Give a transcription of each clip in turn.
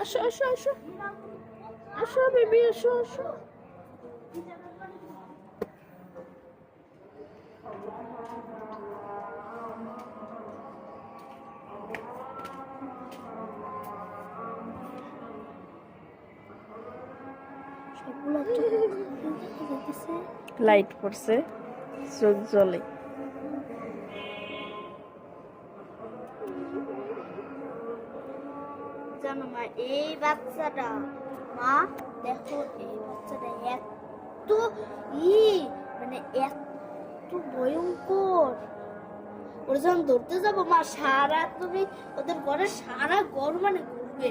আসো আসো আসো আসো বেবি আসো আসো। লাইট পড়ছে, চোখ জ্বলে। জানো মা, এই বাচ্চাটা, মা দেখো এই বাচ্চাটা এত মানে এত ভয়ঙ্কর। ওরা যখন ধরতে যাবো মা, সারা তুমি ওদের ঘরে সারা ঘর মানে ঘুরবে।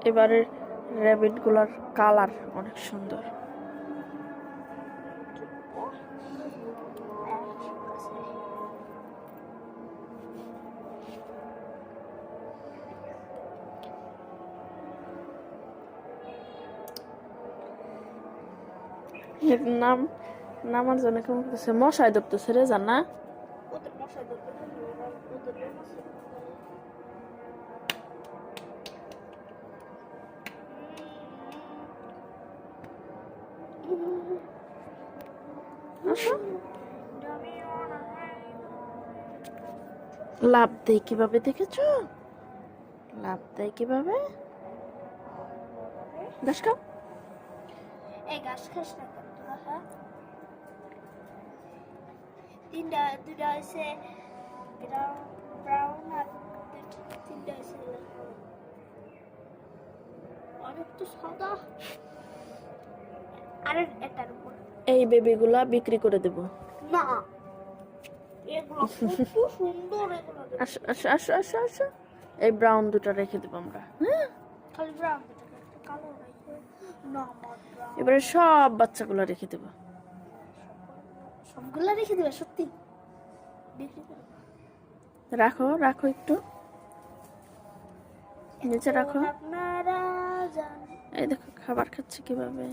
এবারে র্যাবিট গুলার কালার অনেক সুন্দর। নাম নামার জন্য কেমন করতেছে, মশাই ধরতেছে রে জানা। ওদের মশাই ধরতে লাভ দেয় কিভাবে দেখেছ? লাভ দেয় কিভাবে? ঘাস খাও। এই ঘাস খাস না কেন তোরা? হ্যাঁ, দুটা হয়েছে ব্রাউন আর তিনটা হয়েছে অনেক তো সাদা। আর এটার উপর এই বেবিগুলা বিক্রি করে দেব। না, এগুলো খুব সুন্দর। এগুলো আসো আসো আসো আসো আসো। এই ব্রাউন দুটো রেখে দেবো আমরা। খালি ব্রাউন, কালো রাখবে না। এবারে সব বাচ্চাগুলো রেখে দেবো। সবগুলা রেখে দেবে? সত্যি বিক্রি করে রাখো রাখো, একটু নিচে রাখো। আপনারা জানেন। এই দেখো খাবার খাচ্ছে কিভাবে,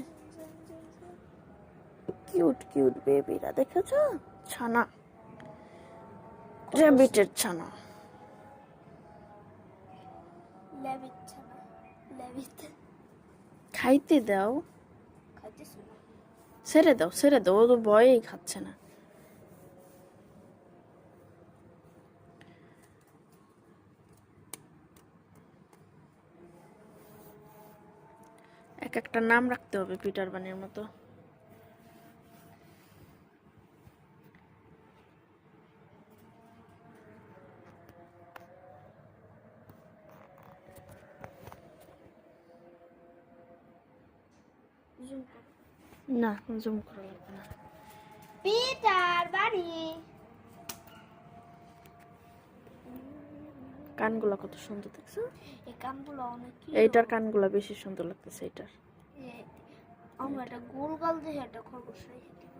কিউট কিউট বেবিরা, দেখেছো? ছানা, র্যাবিটের ছানা। ল্যাবিট ছানা, ল্যাবিট খাইতে দাও, খাইতেছ না? ছেড়ে দাও ছেড়ে দাও, ও তো ভয়েই খাচ্ছে না। এক একটা নাম রাখতে হবে পিটার বানের মতো। না জুম করা লাগবে না। পিটার বাড়ি। কানগুলা কত সুন্দর দেখছো? এই কানগুলো অনেক এইটার কানগুলা বেশি সুন্দর লাগতেছে। এইটার আমরা একটা গোল গাল দিয়ে একটা খরগোশ রেখে দিব।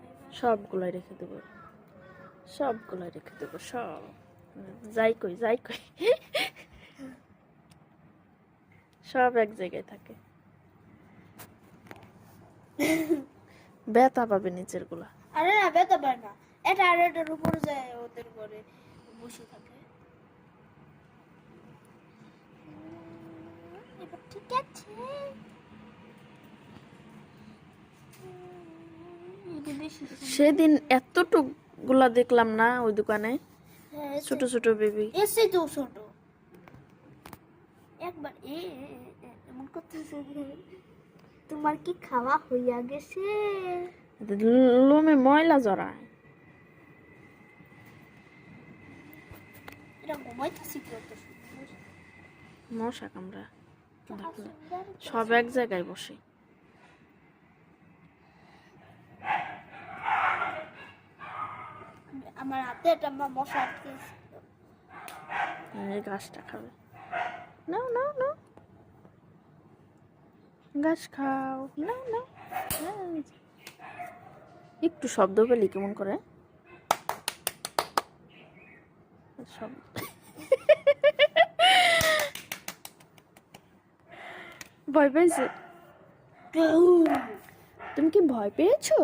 সবগুলাই রেখে দেবো, সবগুলাই রেখে দেবো, সব যাই কই যাই কই সব এক জায়গায় থাকে। ব্যথা পাবে নিচের গুলা। আরে না, ব্যথা পায় না। এটা আর এটার উপরে যায়, ওদের ঘরে বসে থাকে। এবার ঠিক আছে। সেদিন এতটুক গুলা দেখলাম না ওই দোকানে, হ্যাঁ, ছোট ছোট বেবি। এসে তো ছোট। একবার এমন করতেছে, তোমার কি খাওয়া হইয়া গেছে? লোমে ময়লা জড়ায়। এটা ঘুমাইতেছি কত মশা কামড়া, সব এক জায়গায় বসে। আমার হাতে একটা মশা আটকেছে। এই গাছটা খাবে, নাও নাও নাও, গাছ খাও, নাও নাও। একটু শব্দ পেলি কেমন করে শব্দ। ভয় পেয়েছে? তুমি কি ভয় পেয়েছো?